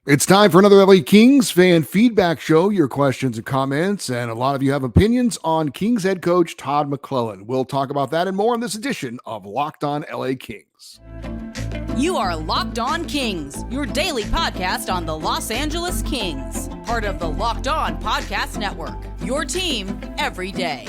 It's time for another LA Kings fan feedback show. Your questions and comments, and a lot of you have opinions on Kings head coach Todd McLellan. We'll talk about that and more in this edition of Locked On LA Kings. You are Locked On Kings, your daily podcast on the Los Angeles Kings, part of the Locked On Podcast Network, your team every day.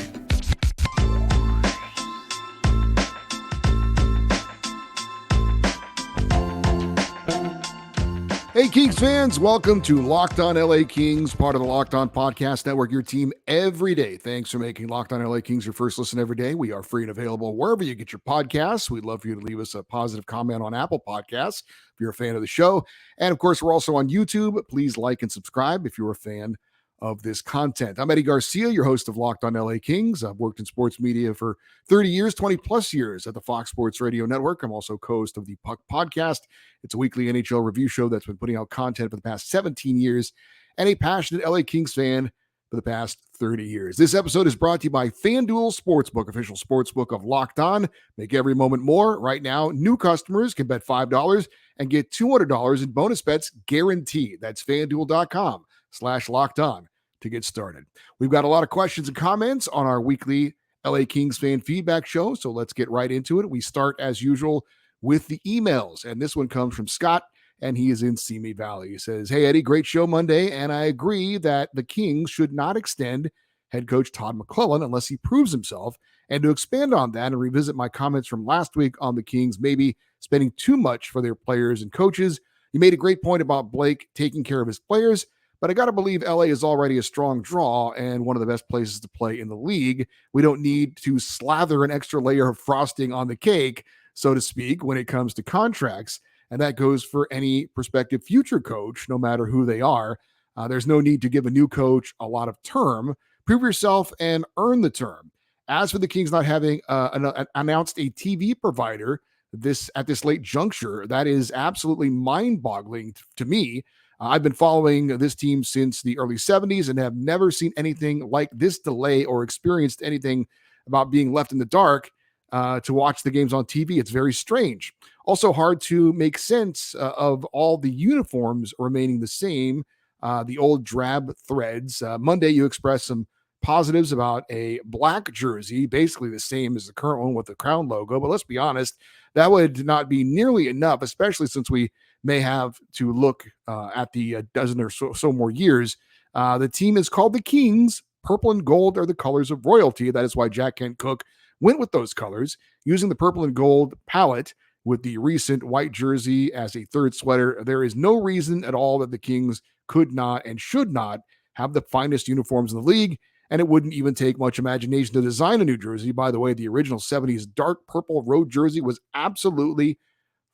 Hey, Kings fans, welcome to Locked On LA Kings, part of the Locked On Podcast Network, your team every day. Thanks for making Locked On LA Kings your first listen every day. We are free and available wherever you get your podcasts. We'd love for you to leave us a positive comment on Apple Podcasts if you're a fan of the show. And of course, we're also on YouTube. Please like and subscribe if you're a fan of this content. I'm Eddie Garcia, your host of Locked On LA Kings. I've worked in sports media for 30 years, 20 plus years at the Fox Sports Radio Network. I'm also co-host of the Puck Podcast. It's a weekly NHL review show that's been putting out content for the past 17 years and a passionate LA Kings fan for the past 30 years. This episode is brought to you by FanDuel Sportsbook, official sportsbook of Locked On. Make every moment more. Right now, new customers can bet $5 and get $200 in bonus bets guaranteed. That's FanDuel.com/locked on to get started. We've got a lot of questions and comments on our weekly LA Kings fan feedback show, so let's get right into it. We start, as usual, with the emails, and this one comes from Scott, and he is in Simi Valley. He says, "Hey, Eddie, great show Monday, and I agree that the Kings should not extend head coach Todd McLellan unless he proves himself. And to expand on that and revisit my comments from last week on the Kings maybe spending too much for their players and coaches, you made a great point about Blake taking care of his players, but I got to believe LA is already a strong draw and one of the best places to play in the league. We don't need to slather an extra layer of frosting on the cake, so to speak, when it comes to contracts. And that goes for any prospective future coach, no matter who they are. There's no need to give a new coach a lot of term. Prove yourself and earn the term. As for the Kings not having announced a TV provider at this late juncture, that is absolutely mind-boggling to me. I've been following this team since the early 70s and have never seen anything like this delay or experienced anything about being left in the dark to watch the games on TV. It's very strange. Also hard to make sense of all the uniforms remaining the same, the old drab threads. Monday, you expressed some positives about a black jersey, basically the same as the current one with the crown logo. But let's be honest, that would not be nearly enough, especially since we may have to look at the dozen or so more years. The team is called the Kings. Purple and gold are the colors of royalty. That is why Jack Kent Cooke went with those colors, using the purple and gold palette with the recent white jersey as a third sweater. There is no reason at all that the Kings could not and should not have the finest uniforms in the league, and it wouldn't even take much imagination to design a new jersey. By the way, the original 70s dark purple road jersey was absolutely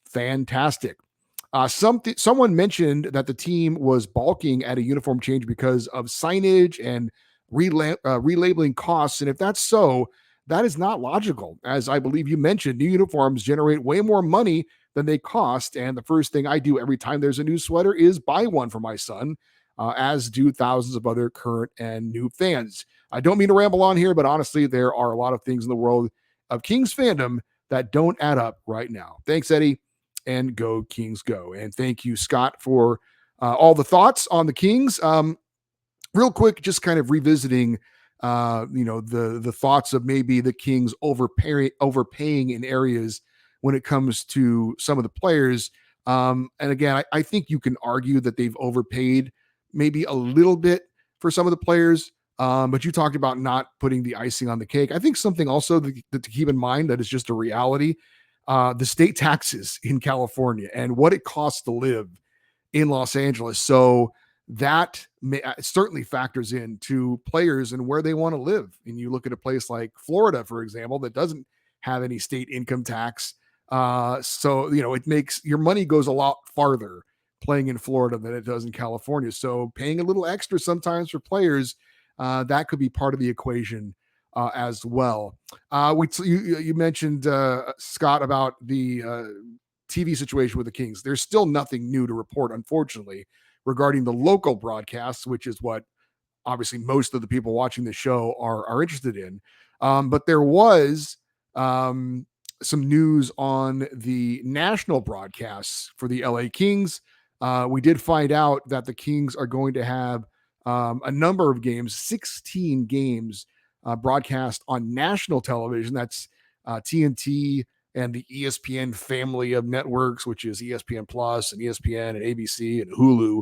fantastic. Someone mentioned that the team was balking at a uniform change because of signage and relabeling costs, and if that's so, that is not logical. As I believe you mentioned, new uniforms generate way more money than they cost, and the first thing I do every time there's a new sweater is buy one for my son, as do thousands of other current and new fans. I don't mean to ramble on here, but honestly, there are a lot of things in the world of Kings fandom that don't add up right now. Thanks, Eddie, and go Kings go. And thank you, Scott, for all the thoughts on the Kings. Real quick, just kind of revisiting the thoughts of maybe the Kings overpaying in areas when it comes to some of the players. And again, I think you can argue that they've overpaid maybe a little bit for some of the players. But you talked about not putting the icing on the cake. I think something also to keep in mind that is just a reality, the state taxes in California and what it costs to live in Los Angeles. So that certainly factors into players and where they want to live. And you look at a place like Florida, for example, that doesn't have any state income tax. So, it makes your money goes a lot farther playing in Florida than it does in California. So paying a little extra sometimes for players, that could be part of the equation as well. You mentioned, Scott, about the TV situation with the Kings. There's still nothing new to report, unfortunately, regarding the local broadcasts, which is what obviously most of the people watching the show are interested in. But there was some news on the national broadcasts for the LA Kings. we did find out that the Kings are going to have a number of games, 16 games broadcast on national television. That's TNT and the ESPN family of networks, which is ESPN Plus and ESPN and ABC and Hulu.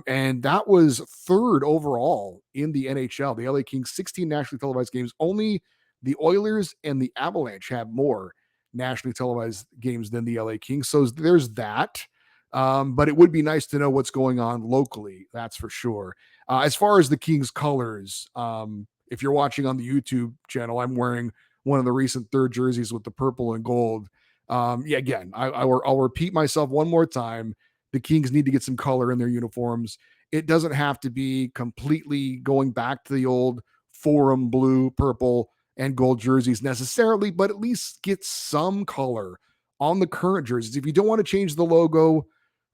And that was third overall in the NHL. The LA Kings, 16 nationally televised games. Only the Oilers and the Avalanche have more nationally televised games than the LA Kings. So there's that. But it would be nice to know what's going on locally. That's for sure. As far as the Kings colors, if you're watching on the YouTube channel, I'm wearing one of the recent third jerseys with the purple and gold. Yeah, again, I'll repeat myself one more time. The Kings need to get some color in their uniforms. It doesn't have to be completely going back to the old Forum blue, purple, and gold jerseys necessarily, but at least get some color on the current jerseys. If you don't want to change the logo,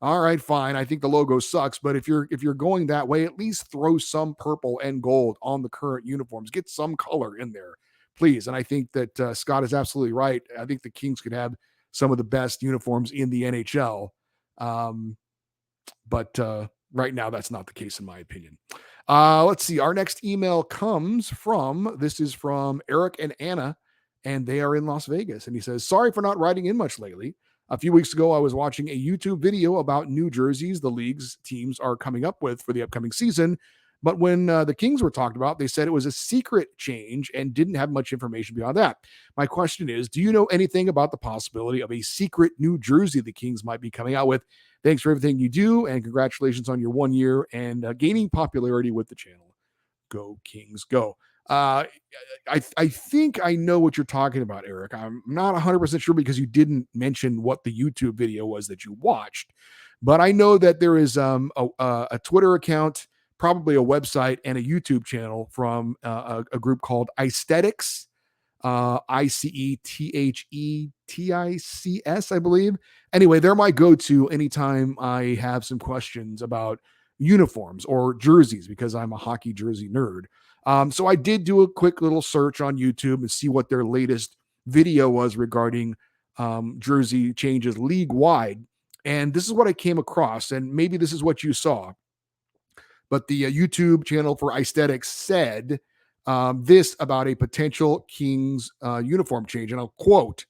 all right, fine. I think the logo sucks, but if you're going that way, at least throw some purple and gold on the current uniforms. Get some color in there, please. And I think that Scott is absolutely right. I think the Kings could have some of the best uniforms in the NHL. But right now, that's not the case, in my opinion. Let's see. Our next email comes from Eric and Anna, and they are in Las Vegas. And he says, sorry for not writing in much lately. A few weeks ago, I was watching a YouTube video about new jerseys the league's teams are coming up with for the upcoming season. But when the Kings were talked about, they said it was a secret change and didn't have much information beyond that. My question is, do you know anything about the possibility of a secret new jersey the Kings might be coming out with? Thanks for everything you do, and congratulations on your 1 year and gaining popularity with the channel. Go Kings, go. I think I know what you're talking about, Eric. I'm not 100% sure because you didn't mention what the YouTube video was that you watched, but I know that there is a Twitter account, probably a website, and a YouTube channel from a group called Aesthetics, ICETHETICS, I believe. Anyway, they're my go-to anytime I have some questions about uniforms or jerseys because I'm a hockey jersey nerd. So I did do a quick little search on YouTube and see what their latest video was regarding jersey changes league-wide. And this is what I came across, and maybe this is what you saw. But the YouTube channel for Aesthetics said this about a potential Kings uniform change, and I'll quote,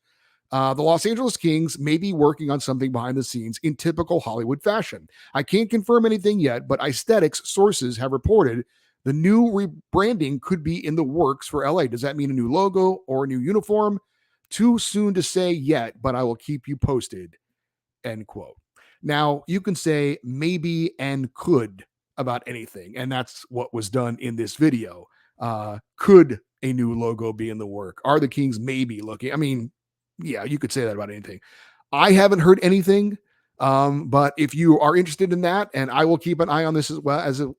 the Los Angeles Kings may be working on something behind the scenes in typical Hollywood fashion. I can't confirm anything yet, but Aesthetics sources have reported the new rebranding could be in the works for LA. Does that mean a new logo or a new uniform? Too soon to say yet, but I will keep you posted, end quote. Now, you can say maybe and could about anything, and that's what was done in this video. Could a new logo be in the work? Are the Kings maybe looking? I mean, yeah, you could say that about anything. I haven't heard anything, but if you are interested in that, and I will keep an eye on this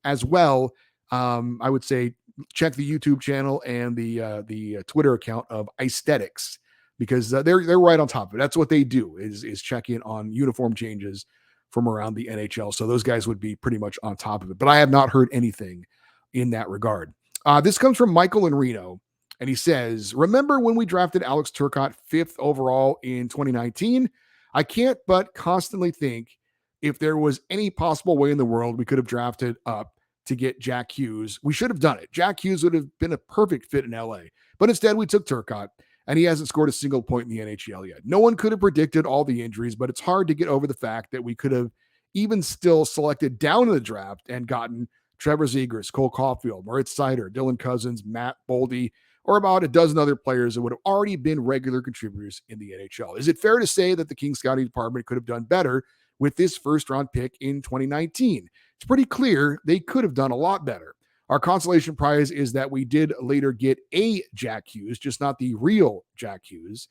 as well, I would say check the YouTube channel and the Twitter account of Aesthetics because they're right on top of it. That's what they do is check in on uniform changes from around the NHL. So those guys would be pretty much on top of it. But I have not heard anything in that regard. This comes from Michael in Reno, and he says, remember when we drafted Alex Turcotte 5th overall in 2019? I can't but constantly think if there was any possible way in the world we could have drafted up to get Jack Hughes, we should have done it. Jack Hughes would have been a perfect fit in LA. But instead, we took Turcotte, and he hasn't scored a single point in the NHL yet. No one could have predicted all the injuries, but it's hard to get over the fact that we could have even still selected down in the draft and gotten Trevor Zegras, Cole Caulfield, Moritz Seider, Dylan Cousins, Matt Boldy, or about a dozen other players that would have already been regular contributors in the NHL. Is it fair to say that the Kings scouting department could have done better with this first-round pick in 2019? It's pretty clear they could have done a lot better. Our consolation prize is that we did later get a Jack Hughes, just not the real Jack Hughes.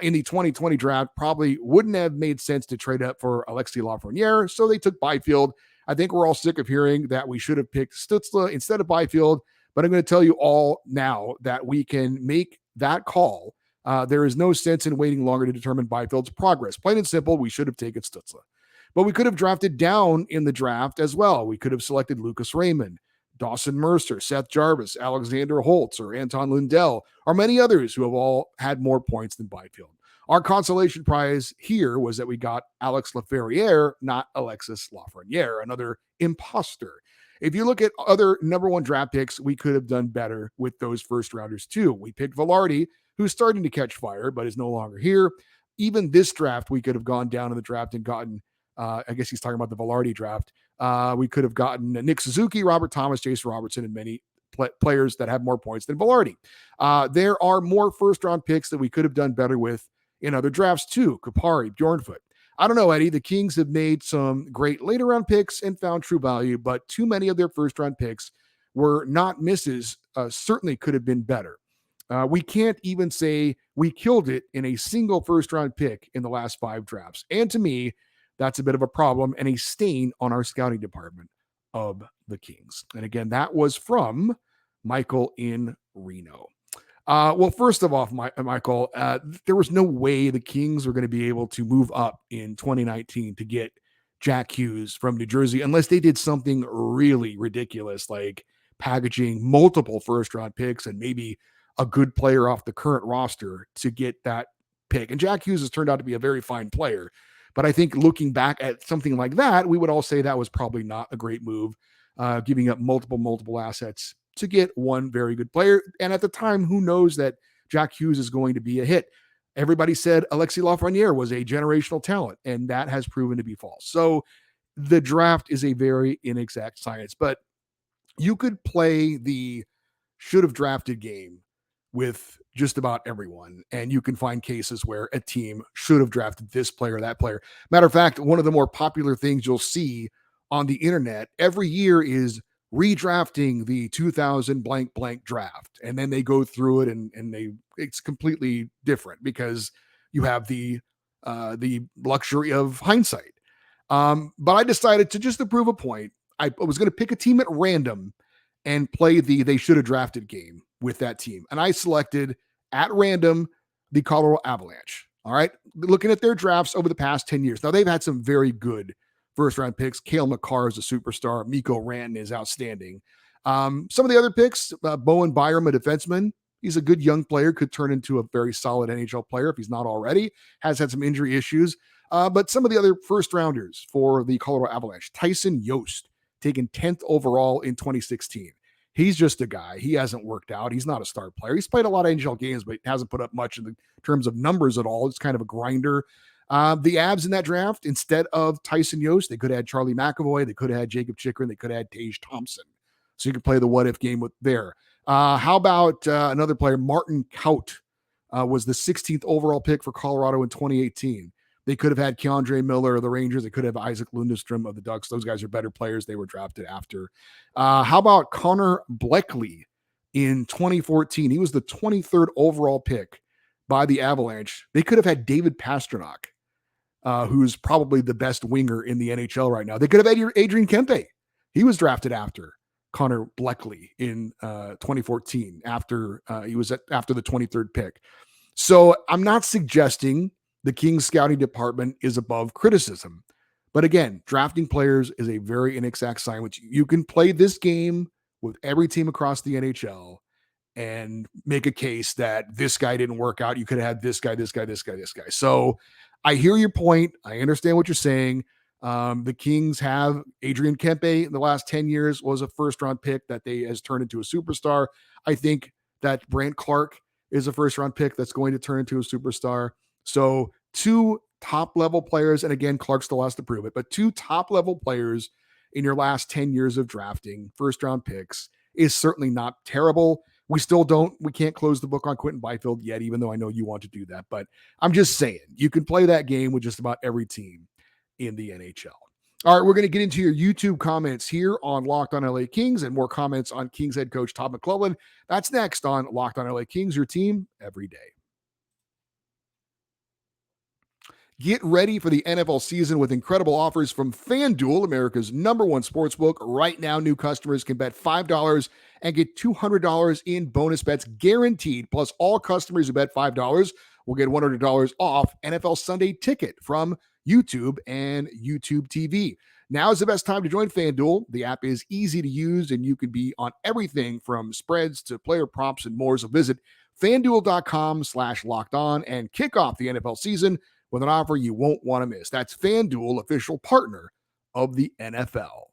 In the 2020 draft, probably wouldn't have made sense to trade up for Alexis Lafreniere, so they took Byfield. I think we're all sick of hearing that we should have picked Stützle instead of Byfield, but I'm going to tell you all now that we can make that call. There is no sense in waiting longer to determine Byfield's progress. Plain and simple, we should have taken Stützle. But we could have drafted down in the draft as well. We could have selected Lucas Raymond, Dawson Mercer, Seth Jarvis, Alexander Holtz, or Anton Lundell, or many others who have all had more points than Byfield. Our consolation prize here was that we got Alex Laferriere, not Alexis Lafreniere, another imposter. If you look at other number one draft picks, we could have done better with those first rounders too. We picked Velarde, who's starting to catch fire, but is no longer here. Even this draft, we could have gone down in the draft and gotten, I guess he's talking about the Velarde draft. We could have gotten Nick Suzuki, Robert Thomas, Jason Robertson, and many players that have more points than Velarde. There are more first round picks that we could have done better with in other drafts too. Kupari, Bjornfoot. I don't know, Eddie. The Kings have made some great later round picks and found true value, but too many of their first round picks were not misses. Certainly could have been better. We can't even say we killed it in a single first round pick in the last 5 drafts. And to me, that's a bit of a problem and a stain on our scouting department of the Kings. And again, that was from Michael in Reno. Well, first of all, Michael, there was no way the Kings were going to be able to move up in 2019 to get Jack Hughes from New Jersey unless they did something really ridiculous, like packaging multiple first-round picks and maybe a good player off the current roster to get that pick. And Jack Hughes has turned out to be a very fine player. But I think looking back at something like that, we would all say that was probably not a great move, giving up multiple assets to get one very good player. And at the time, who knows that Jack Hughes is going to be a hit? Everybody said Alexis Lafreniere was a generational talent, and that has proven to be false. So the draft is a very inexact science, but you could play the should have drafted game with just about everyone. And you can find cases where a team should have drafted this player, that player. Matter of fact, one of the more popular things you'll see on the internet every year is redrafting the 2000 blank draft. And then they go through it and it's completely different because you have the luxury of hindsight. But I decided to just to prove a point, I was going to pick a team at random and play the they should have drafted game with that team. And I selected at random the Colorado Avalanche. All right. Looking at their drafts over the past 10 years. Now, they've had some very good first round picks. Cale Makar is a superstar. Mikko Rantanen is outstanding. Some of the other picks, Bowen Byram, a defenseman. He's a good young player, could turn into a very solid NHL player if he's not already. Has had some injury issues. But some of the other first rounders for the Colorado Avalanche, Tyson Yost, taken 10th overall in 2016. He's just a guy. He hasn't worked out. He's not a star player. He's played a lot of NHL games, but hasn't put up much in the terms of numbers at all. It's kind of a grinder. The Avs in that draft, instead of Tyson Yost, they could have had Charlie McAvoy. They could have had Jacob Chikrin. They could have had Tage Thompson. So you could play the what-if game with there. How about another player, Martin Kaut, was the 16th overall pick for Colorado in 2018. They could have had Keandre Miller of the Rangers. They could have Isaac Lundestrom of the Ducks. Those guys are better players. They were drafted after. How about Connor Bleckley in 2014? He was the 23rd overall pick by the Avalanche. They could have had David Pastrnak, who's probably the best winger in the NHL right now. They could have had Adrian Kempe. He was drafted after Connor Bleckley in 2014 after after the 23rd pick. So I'm not suggesting the Kings scouting department is above criticism. But again, drafting players is a very inexact science. You can play this game with every team across the NHL and make a case that this guy didn't work out. You could have had this guy. So I hear your point. I understand what you're saying. The Kings have Adrian Kempe in the last 10 years was a first round pick that they has turned into a superstar. I think that Brandt Clark is a first round pick that's going to turn into a superstar. So 2 top level players, and again, Clark still has to prove it, but 2 top level players in your last 10 years of drafting first round picks is certainly not terrible. We can't close the book on Quentin Byfield yet, even though I know you want to do that, but I'm just saying you can play that game with just about every team in the NHL. All right, we're going to get into your YouTube comments here on Locked on LA Kings and more comments on Kings head coach Todd McLellan. That's next on Locked on LA Kings, your team every day. Get ready for the NFL season with incredible offers from FanDuel, America's #1 sportsbook. Right now, new customers can bet $5 and get $200 in bonus bets guaranteed. Plus, all customers who bet $5 will get $100 off NFL Sunday Ticket from YouTube and YouTube TV. Now is the best time to join FanDuel. The app is easy to use, and you can be on everything from spreads to player props and more. So visit FanDuel.com/lockedon and kick off the NFL season with an offer you won't want to miss. That's FanDuel, official partner of the NFL.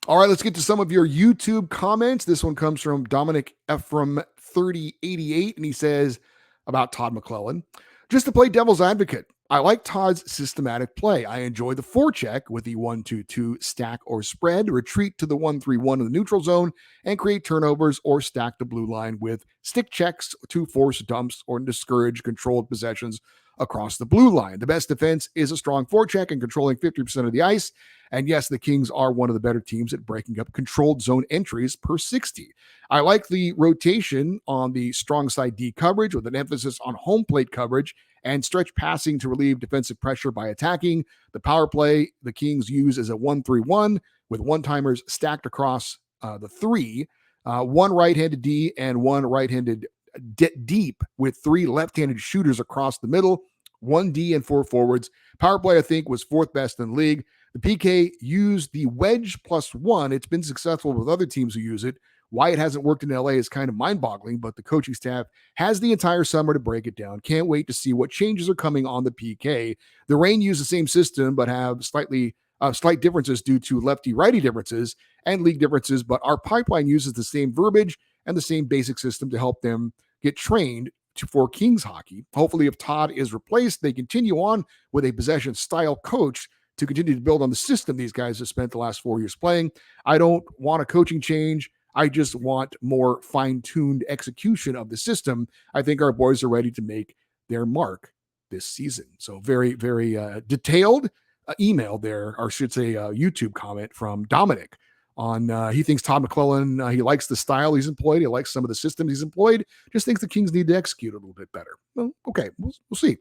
All right, let's get to some of your YouTube comments. This one comes from Dominic Ephraim 3088, and he says about Todd McLellan. Just to play devil's advocate, I like Todd's systematic play. I enjoy the forecheck with the 1-2-2 stack or spread, retreat to the 1-3-1 in the neutral zone, and create turnovers or stack the blue line with stick checks to force dumps or discourage controlled possessions across the blue line. The best defense is a strong forecheck and controlling 50% of the ice. And yes, the Kings are one of the better teams at breaking up controlled zone entries per 60. I like the rotation on the strong side D coverage with an emphasis on home plate coverage and stretch passing to relieve defensive pressure by attacking. The power play the Kings use is a 1-3-1 with one-timers stacked across the three, one right-handed D and one right-handed deep with three left-handed shooters across the middle, one D and four forwards. Power play, I think, was fourth best in the league. The PK used the wedge +1. It's been successful with other teams who use it. Why it hasn't worked in LA is kind of mind-boggling, but the coaching staff has the entire summer to break it down. Can't wait to see what changes are coming on the PK. The Reign use the same system, but have slight differences due to lefty-righty differences and league differences, but our pipeline uses the same verbiage and the same basic system to help them get trained for Kings hockey. Hopefully, if Todd is replaced, they continue on with a possession-style coach to continue to build on the system these guys have spent the last 4 years playing. I don't want a coaching change. I just want more fine-tuned execution of the system. I think our boys are ready to make their mark this season. So very, very detailed email there, or I should say YouTube comment from Dominic on he thinks Todd McLellan, he likes the style he's employed. He likes some of the systems he's employed. Just thinks the Kings need to execute a little bit better. Well, okay, we'll see.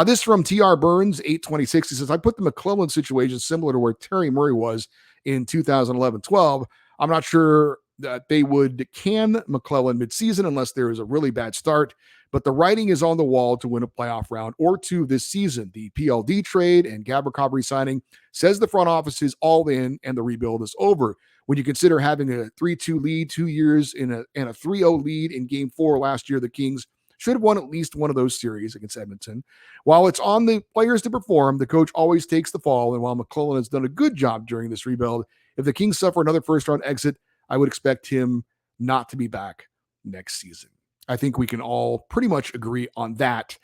This from TR Burns, 826. He says, I put the McLellan situation similar to where Terry Murray was in 2011-12. I'm not sure that they would can McLellan midseason unless there is a really bad start, but the writing is on the wall to win a playoff round or two this season. The PLD trade and Gavrikov re-signing says the front office is all in and the rebuild is over. When you consider having a 3-2 lead 2 years and a 3-0 lead in Game 4 last year, the Kings should have won at least one of those series against Edmonton. While it's on the players to perform, the coach always takes the fall, and while McLellan has done a good job during this rebuild, if the Kings suffer another first-round exit, I would expect him not to be back next season. I think we can all pretty much agree on that,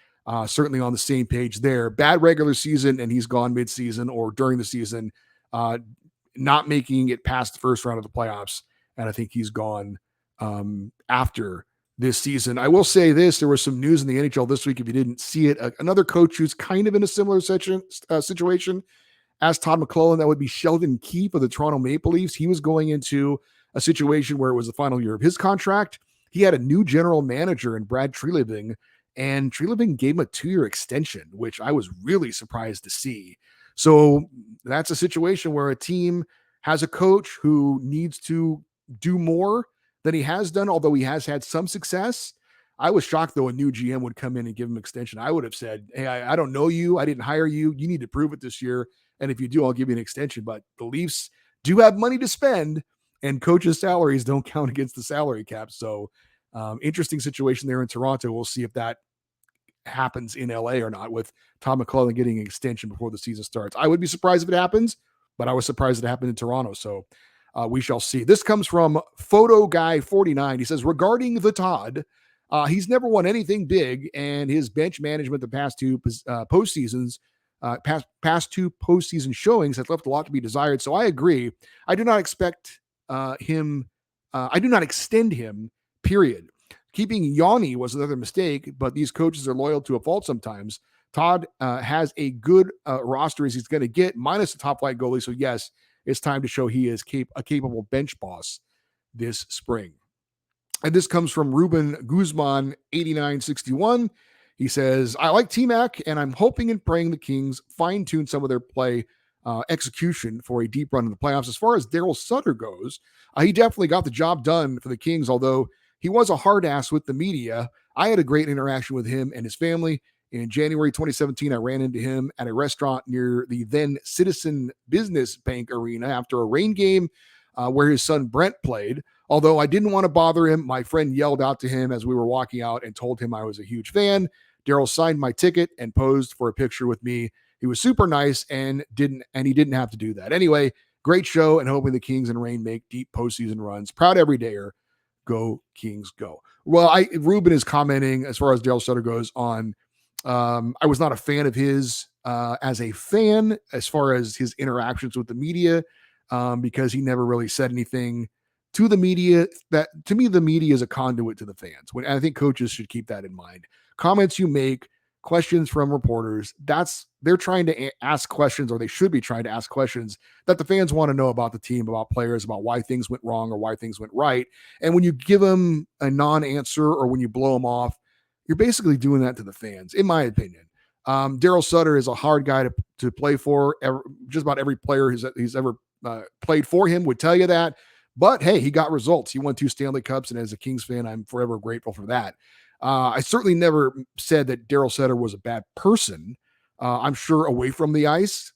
certainly on the same page there. Bad regular season, and he's gone mid-season or during the season, not making it past the first round of the playoffs, and I think he's gone after this season. I will say this, there was some news in the NHL this week, if you didn't see it, another coach who's kind of in a similar situation as Todd McLellan, that would be Sheldon Keefe of the Toronto Maple Leafs. He was going into a situation where it was the final year of his contract. He had a new general manager in Brad Treliving, and Treliving gave him a 2-year extension, which I was really surprised to see. So that's a situation where a team has a coach who needs to do more than he has done, although he has had some success. I was shocked, though, a new GM would come in and give him extension. I would have said, hey, I don't know you. I didn't hire you. You need to prove it this year. And if you do, I'll give you an extension. But the Leafs do have money to spend, and coaches' salaries don't count against the salary cap. So interesting situation there in Toronto. We'll see if that happens in LA or not, with Todd McLellan getting an extension before the season starts. I would be surprised if it happens, but I was surprised it happened in Toronto. So we shall see. This comes from Photo Guy 49. He says, regarding the Todd, he's never won anything big, and his bench management the past two postseasons, past two postseason showings has left a lot to be desired. So I agree. I do not expect him. I do not extend him, period. Keeping Yanni was another mistake, but these coaches are loyal to a fault sometimes. Todd has a good roster as he's going to get, minus the top flight goalie. So yes, it's time to show he is a capable bench boss this spring. And this comes from Ruben Guzman, 8961. He says, I like T-Mac, and I'm hoping and praying the Kings fine-tune some of their play execution for a deep run in the playoffs. As far as Daryl Sutter goes, he definitely got the job done for the Kings, although he was a hard ass with the media. I had a great interaction with him and his family. In January 2017, I ran into him at a restaurant near the then Citizen Business Bank Arena after a rain game. where his son Brent played. Although I didn't want to bother him, my friend yelled out to him as we were walking out and told him I was a huge fan. Daryl signed my ticket and posed for a picture with me. He was super nice and he didn't have to do that. Anyway, great show, and hoping the Kings and Reign make deep postseason runs. Proud everydayer. Go Kings, go. Well, Ruben is commenting as far as Daryl Sutter goes on. I was not a fan of his as a fan, as far as his interactions with the media, because he never really said anything to the media. That, to me, the media is a conduit to the fans. I think coaches should keep that in mind. Comments you make, questions from reporters, they're trying to ask questions, or they should be trying to ask questions that the fans want to know about the team, about players, about why things went wrong or why things went right. And when you give them a non-answer, or when you blow them off, you're basically doing that to the fans, in my opinion. Daryl Sutter is a hard guy to play for. Just about every player he's ever played for him would tell you that. But hey, he got results. He won 2 Stanley Cups, and as a Kings fan, I'm forever grateful for that. I certainly never said that Daryl Sutter was a bad person. I'm sure away from the ice,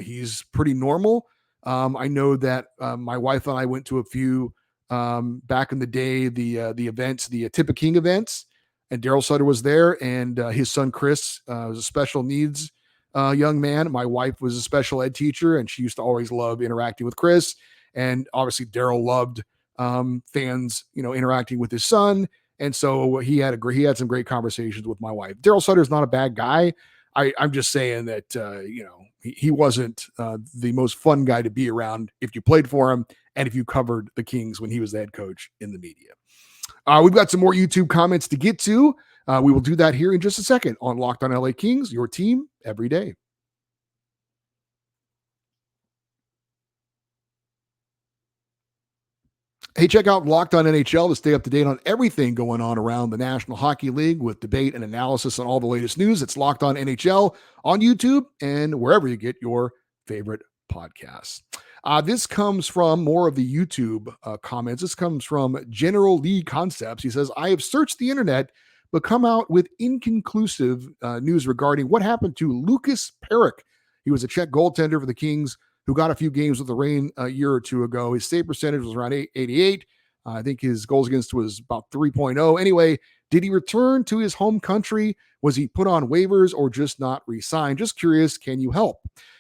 he's pretty normal. I know that my wife and I went to a few back in the day, the events, the Tippa King events, and Daryl Sutter was there, and his son Chris was a special needs young man. My wife was a special ed teacher, and she used to always love interacting with Chris. And obviously, Daryl loved fans, interacting with his son. And so he had some great conversations with my wife. Daryl Sutter is not a bad guy. I'm just saying that he wasn't the most fun guy to be around if you played for him and if you covered the Kings when he was the head coach in the media. We've got some more YouTube comments to get to. We will do that here in just a second on Locked on LA Kings, your team every day. Hey, check out Locked on NHL to stay up to date on everything going on around the National Hockey League, with debate and analysis on all the latest news. It's Locked on NHL on YouTube and wherever you get your favorite podcasts. This comes from more of the YouTube comments. This comes from General Lee Concepts. He says, I have searched the internet, but come out with inconclusive news regarding what happened to Lucas Perrick. He was a Czech goaltender for the Kings who got a few games with the Reign a year or two ago. His save percentage was around 88. I think his goals against was about 3.0. Anyway, did he return to his home country? Was he put on waivers or just not re-signed? Just curious, can you help?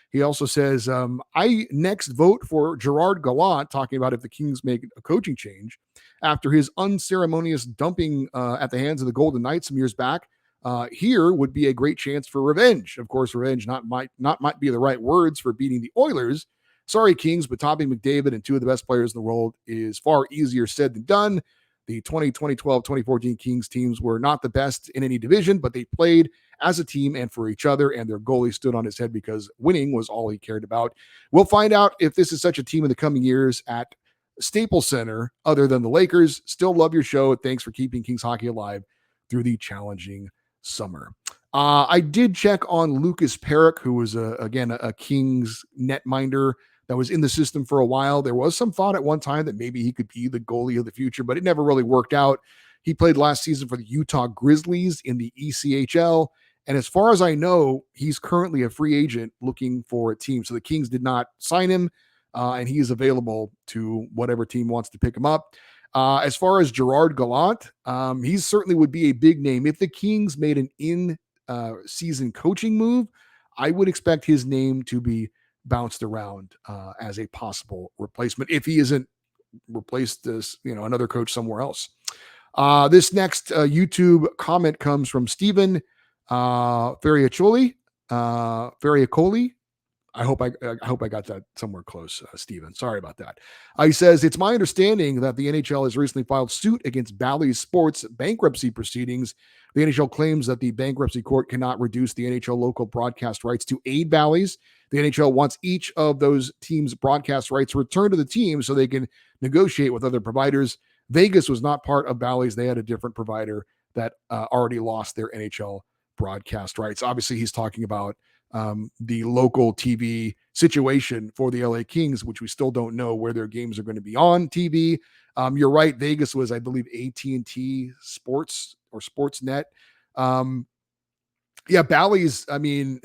He also says, I next vote for Gerard Gallant, talking about if the Kings make a coaching change after his unceremonious dumping at the hands of the Golden Knights some years back. Here would be a great chance for revenge. Of course, revenge might be the right words for beating the Oilers. Sorry, Kings, but topping McDavid and 2 of the best players in the world is far easier said than done. The 2012, 2014 Kings teams were not the best in any division, but they played as a team and for each other, and their goalie stood on his head because winning was all he cared about. We'll find out if this is such a team in the coming years at Staples Center, other than the Lakers. Still love your show. Thanks for keeping Kings hockey alive through the challenging summer. I did check on Lucas Perrick, who was again a Kings netminder that was in the system for a while. There was some thought at one time that maybe he could be the goalie of the future, but it never really worked out. He played last season for the Utah Grizzlies in the ECHL, and as far as I know, he's currently a free agent looking for a team. So the Kings did not sign him, and he is available to whatever team wants to pick him up. As far as Gerard Gallant, he certainly would be a big name. If the Kings made an in-season coaching move, I would expect his name to be bounced around as a possible replacement if he isn't replaced as another coach somewhere else. This next YouTube comment comes from Stephen Ferriacoli. I hope I got that somewhere close, Steven. Sorry about that. He says, it's my understanding that the NHL has recently filed suit against Bally's Sports bankruptcy proceedings. The NHL claims that the bankruptcy court cannot reduce the NHL local broadcast rights to aid Bally's. The NHL wants each of those teams' broadcast rights returned to the team so they can negotiate with other providers. Vegas was not part of Bally's. They had a different provider that already lost their NHL broadcast rights. Obviously, he's talking about the local TV situation for the LA Kings, which we still don't know where their games are going to be on TV. You're right. Vegas was, I believe, AT&T Sports or Sportsnet. Bally's, I mean,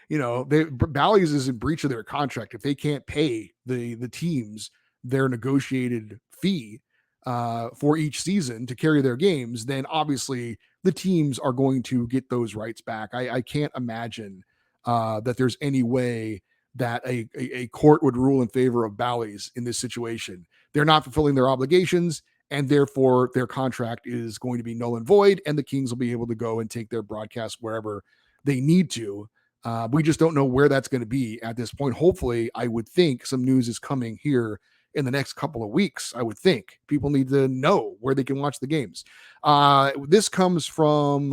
Bally's is in breach of their contract. If they can't pay the teams their negotiated fee for each season to carry their games, then obviously the teams are going to get those rights back. I can't imagine that there's any way that a court would rule in favor of Bally's in this situation. They're not fulfilling their obligations, and therefore their contract is going to be null and void, and the Kings will be able to go and take their broadcast wherever they need to. We just don't know where that's going to be at this point. Hopefully, I would think some news is coming here in the next couple of weeks. I would think people need to know where they can watch the games. This comes from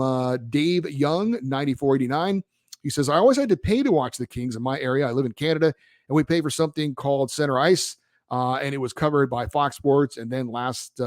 Dave Young, 9489. He says, I always had to pay to watch the Kings in my area. I live in Canada, and we pay for something called Center Ice. And it was covered by Fox Sports. And then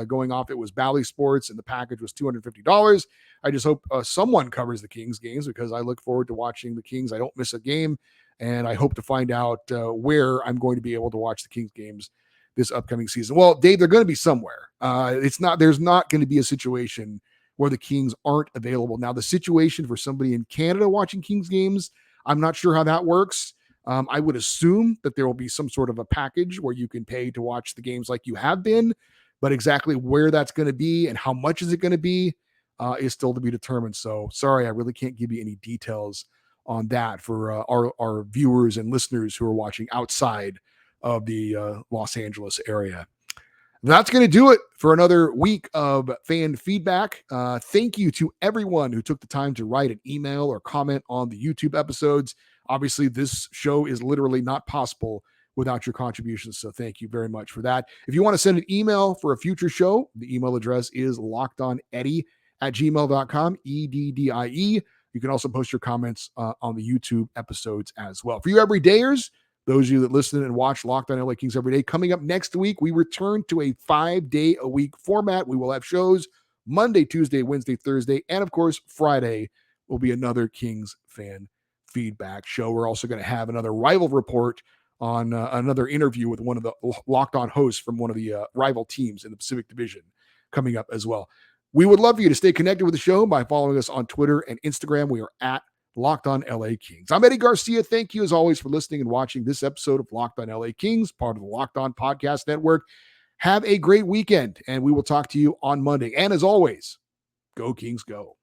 going off, it was Bally Sports, and the package was $250. I just hope someone covers the Kings games, because I look forward to watching the Kings. I don't miss a game, and I hope to find out where I'm going to be able to watch the Kings games this upcoming season. Well, Dave, they're going to be somewhere. There's not going to be a situation where the Kings aren't available. Now, the situation for somebody in Canada watching Kings games, I'm not sure how that works. I would assume that there will be some sort of a package where you can pay to watch the games like you have been, but exactly where that's going to be and how much is it going to be is still to be determined. So sorry, I really can't give you any details on that for our viewers and listeners who are watching outside of the Los Angeles area. That's going to do it for another week of fan feedback. Thank you to everyone who took the time to write an email or comment on the YouTube episodes. Obviously, this show is literally not possible without your contributions, so thank you very much for that. If you want to send an email for a future show, the email address is lockedoneddie@gmail.com, EDDIE. You can also post your comments on the YouTube episodes as well. For you everydayers, those of you that listen and watch Locked On LA Kings every day, coming up next week, we return to a 5-day-a-week format. We will have shows Monday, Tuesday, Wednesday, Thursday, and of course, Friday will be another Kings fan feedback show. We're also going to have another rival report on another interview with one of the Locked On hosts from one of the rival teams in the Pacific Division coming up as well. We would love for you to stay connected with the show by following us on Twitter and Instagram. We are at Locked On LA Kings. I'm Eddie Garcia. Thank you as always for listening and watching this episode of Locked On LA Kings, part of the Locked On Podcast Network. Have a great weekend, and we will talk to you on Monday. And as always, go Kings, go.